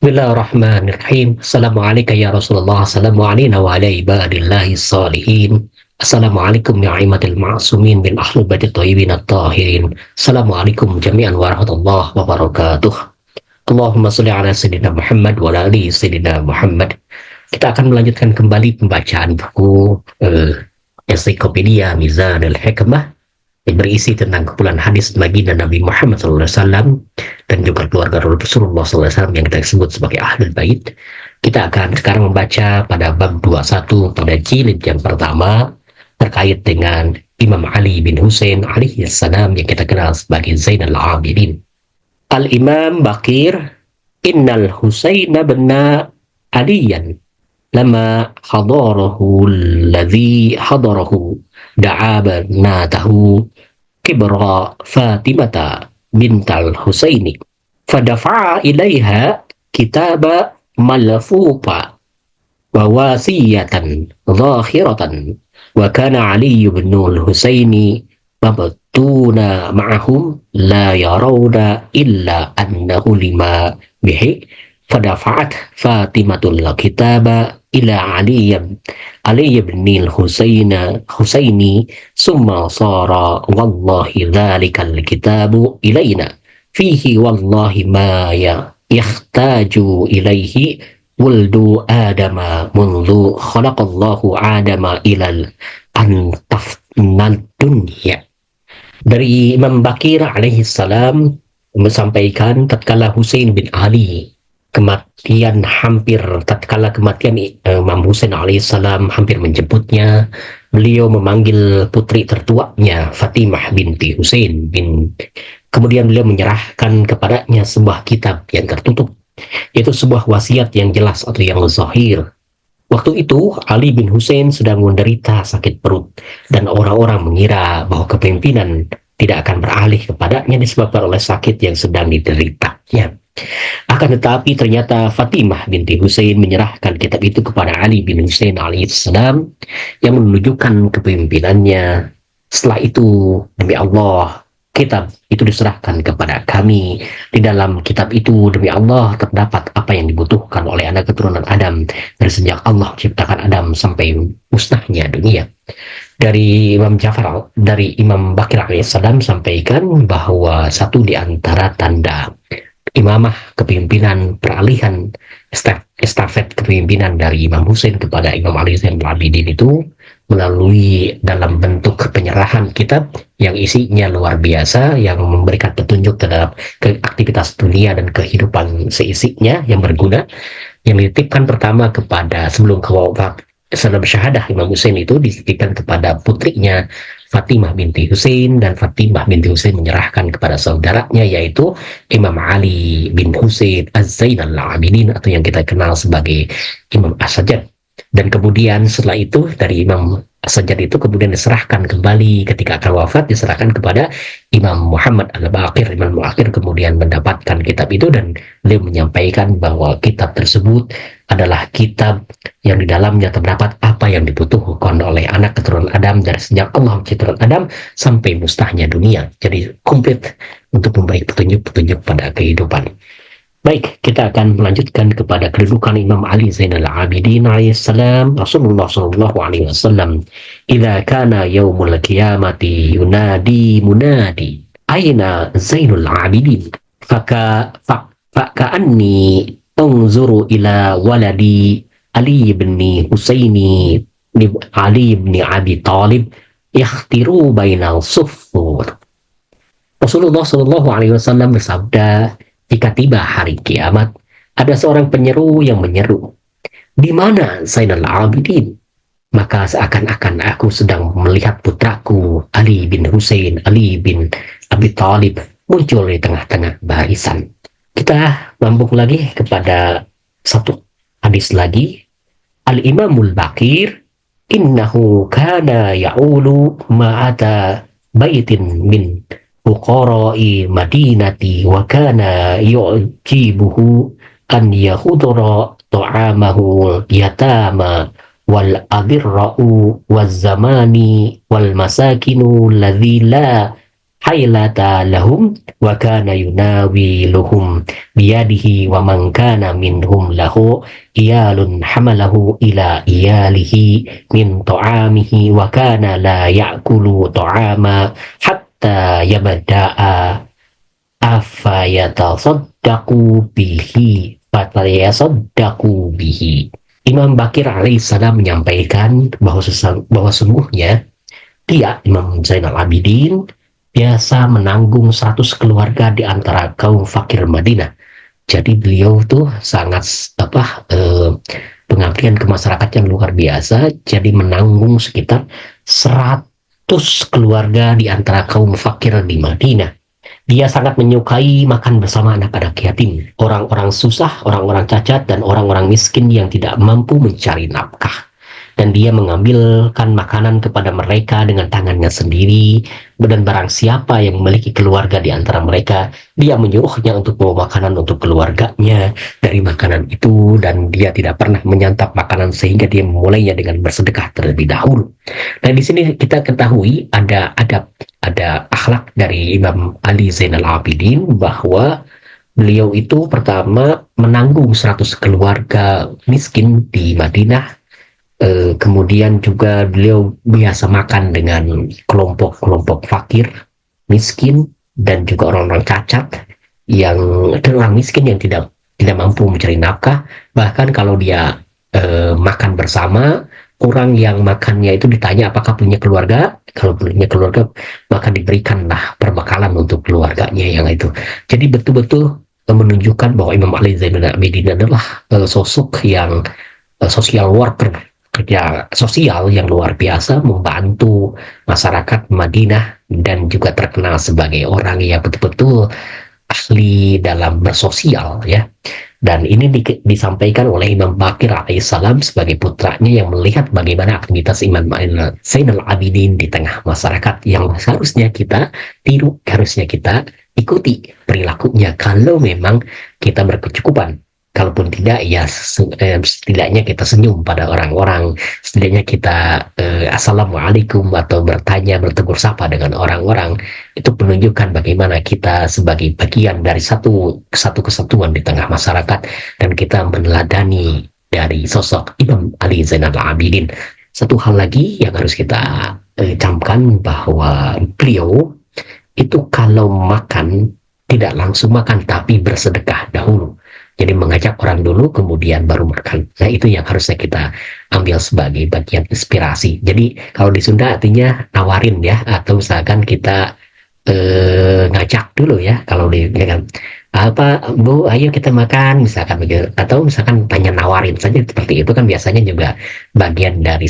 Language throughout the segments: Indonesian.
Bismillahirrahmanirrahim. Assalamualaikum ya Rasulullah. Assalamualaikum wa ala ibadillahi salihin. Assalamualaikum ya aimatil ma'asumin bin ahlul baiti thayyibin at-tahirin. Assalamualaikum jami'an warahmatullahi wabarakatuh. Allahumma shalli ala sayyidina Muhammad wa ala ali sayyidina Muhammad. Kita akan melanjutkan kembali pembacaan buku Ensiklopedia Mizanul Hikmah yang berisi tentang kumpulan hadis baginda Nabi Muhammad SAW dan juga keluarga Rasulullah SAW yang kita sebut sebagai Ahlul Bait. Kita akan sekarang membaca pada bab 21 pada jilid yang pertama terkait dengan Imam Ali bin Husain alaihi salam yang kita kenal sebagai Zainal Abidin. Al-Imam Baqir, Innal Husain bin Aliyan lama hadarahu alladhi hadarahu da'a banatahu kibra Fatimata bintal Husaini fadafa'a ilaiha kitaba malfuqa wa wasiyatan zahiratan wa kana Ali ibn al-Husaini mabtuna ma'ahum la yarawna illa annahu lima bihi fadafa'at Fatimatul kitaba ila Ali ibn al-Husaini summa sara wallahi dhalikal kitabu ilayna fihi wallahi ma yahtaju ilayhi wuldu adama mundu khalaqallahu adama ilal antafnal dunya. Dari Imam Baqir alaihi salam menyampaikan tatkala Husain bin Ali tatkala kematian Imam Husain alaihissalam hampir menjemputnya, beliau memanggil putri tertuanya Fatimah binti Husain kemudian beliau menyerahkan kepadanya sebuah kitab yang tertutup, yaitu sebuah wasiat yang jelas atau yang zahir. Waktu itu Ali bin Husain sedang menderita sakit perut dan orang-orang mengira bahwa kepemimpinan tidak akan beralih kepadanya disebabkan oleh sakit yang sedang dideritanya. Akan tetapi ternyata Fatimah binti Husain menyerahkan kitab itu kepada Ali bin Husain alaihissalam yang menunjukkan kepemimpinannya. Setelah itu, demi Allah, kitab itu diserahkan kepada kami. Di dalam kitab itu, demi Allah, terdapat apa yang dibutuhkan oleh anak keturunan Adam dari sejak Allah menciptakan Adam sampai musnahnya dunia. Dari Imam Baqir alaihissalam sampaikan bahwa satu di antara tanda imamah kepemimpinan, peralihan estafet kepemimpinan dari Imam Husain kepada Imam Ali Zainal Abidin itu melalui dalam bentuk penyerahan kitab yang isinya luar biasa, yang memberikan petunjuk terhadap aktivitas dunia dan kehidupan seisinya yang berguna, yang dititipkan pertama kepada sebelum syahadah Imam Husain itu dititipkan kepada putrinya Fatimah binti Husain, dan Fatimah binti Husain menyerahkan kepada saudaranya yaitu Imam Ali bin Husain Az-Zainal Abidin atau yang kita kenal sebagai Imam As-Sajjad. Dan kemudian setelah itu dari Imam As-Sajjad itu kemudian diserahkan kembali ketika akan wafat, diserahkan kepada Imam Muhammad Al-Baqir. Imam Al-Baqir kemudian mendapatkan kitab itu dan beliau menyampaikan bahwa kitab tersebut adalah kitab yang di dalamnya terdapat apa yang dibutuhkan oleh anak keturunan Adam dari sejak Allah menciptakan Adam sampai musnahnya dunia. Jadi komplit untuk memberi petunjuk-petunjuk pada kehidupan. Baik, kita akan melanjutkan kepada kedudukan Imam Ali Zainal Abidin alaihissalam. Rasulullah sallallahu alaihi wasallam, "Idza kana yaumul qiyamati yunadi munadi, aina Zainul Abidin?" Faka'anni unzuru ila waladi Ali bin Husaini Ali bin Abi Talib yakhtiru bainal suffur. Rasulullah sallallahu alaihi wasallam bersabda, jika tiba hari kiamat, ada seorang penyeru yang menyeru, "Di mana Zainal Abidin?" Maka seakan-akan aku sedang melihat putraku Ali bin Husain, Ali bin Abi Talib muncul di tengah-tengah barisan. Kita sambung lagi kepada satu hadis lagi. Al-Imamul Baqir, innahu kana ya'ulu ma'ata baitin min fuqara'i madinati wa kana yu'jibuhu an yahudra ta'amahu yatama wal adirra'u wal zamani wal masakinu alladhi la hailata lahum wa kana yunawiluhum biyadihi wa man kana minhum lahu iyalun hamalahu ila iyalihi min ta'amihi wa kana la ya'kulu ta'ama hatta yabda'a afayatasaddaqu bihi fatayasaddaqu bihi. Imam Bakir alaihissalam menyampaikan bahwa sungguhnya dia, Imam Zainal Abidin, biasa menanggung 100 keluarga di antara kaum fakir Madinah. Jadi beliau tuh sangat pengabdian ke masyarakat yang luar biasa. Jadi menanggung sekitar 100 keluarga di antara kaum fakir di Madinah. Dia sangat menyukai makan bersama anak-anak yatim, orang-orang susah, orang-orang cacat, dan orang-orang miskin yang tidak mampu mencari nafkah. Dan dia mengambilkan makanan kepada mereka dengan tangannya sendiri. Dan barang siapa yang memiliki keluarga di antara mereka, dia menyuruhnya untuk membawa makanan untuk keluarganya dari makanan itu. Dan dia tidak pernah menyantap makanan sehingga dia memulainya dengan bersedekah terlebih dahulu. Nah, di sini kita ketahui ada akhlak dari Imam Ali Zainal Abidin bahwa beliau itu pertama menanggung 100 keluarga miskin di Madinah. Kemudian juga beliau biasa makan dengan kelompok-kelompok fakir, miskin, dan juga orang-orang cacat yang orang miskin yang tidak mampu mencari nafkah. Bahkan kalau dia makan bersama, orang yang makannya itu ditanya apakah punya keluarga. Kalau punya keluarga, maka diberikanlah perbekalan untuk keluarganya yang itu. Jadi betul-betul menunjukkan bahwa Imam Ali Zainal Abidin adalah sosok yang social worker, kerja sosial yang luar biasa, membantu masyarakat Madinah dan juga terkenal sebagai orang yang betul-betul ahli dalam bersosial ya. Dan ini disampaikan oleh Imam Bakir alaihissalam sebagai putranya yang melihat bagaimana aktivitas Imam Zainal Abidin di tengah masyarakat yang seharusnya kita tiru, harusnya kita ikuti perilakunya kalau memang kita berkecukupan. Kalaupun tidak, ya setidaknya kita senyum pada orang-orang, setidaknya kita assalamualaikum atau bertegur sapa dengan orang-orang. Itu menunjukkan bagaimana kita sebagai bagian dari satu kesatuan di tengah masyarakat, dan kita meneladani dari sosok Imam Ali Zainal Abidin. Satu hal lagi yang harus kita camkan bahwa beliau itu kalau makan tidak langsung makan tapi bersedekah dahulu. Jadi mengajak orang dulu kemudian baru makan. Nah, itu yang harusnya kita ambil sebagai bagian inspirasi. Jadi kalau di Sunda artinya nawarin ya, atau misalkan kita ngajak dulu ya. Kalau di ya kan, apa Bu, ayo kita makan misalkan begitu, atau misalkan tanya nawarin saja seperti itu kan biasanya juga bagian dari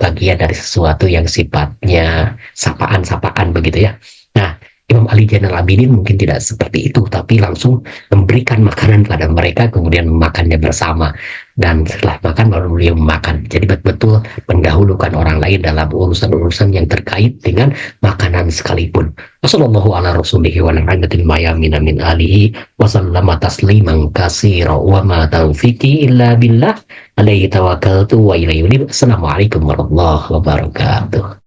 bagian dari sesuatu yang sifatnya sapaan-sapaan begitu ya. Nah, Imam Ali Zainal Abidin mungkin tidak seperti itu, tapi langsung memberikan makanan pada mereka, kemudian memakannya bersama. Dan setelah makan baru beliau makan. Jadi betul-betul mendahulukan orang lain dalam urusan-urusan yang terkait dengan makanan sekalipun. Wassalamualaikum warahmatullahi wabarakatuh. Min alihi wasallama tasliman katsira wa ma taufiqi illa billah alaihi tawakkaltu wa ilaihi unib. Assalamualaikum warahmatullahi wabarakatuh.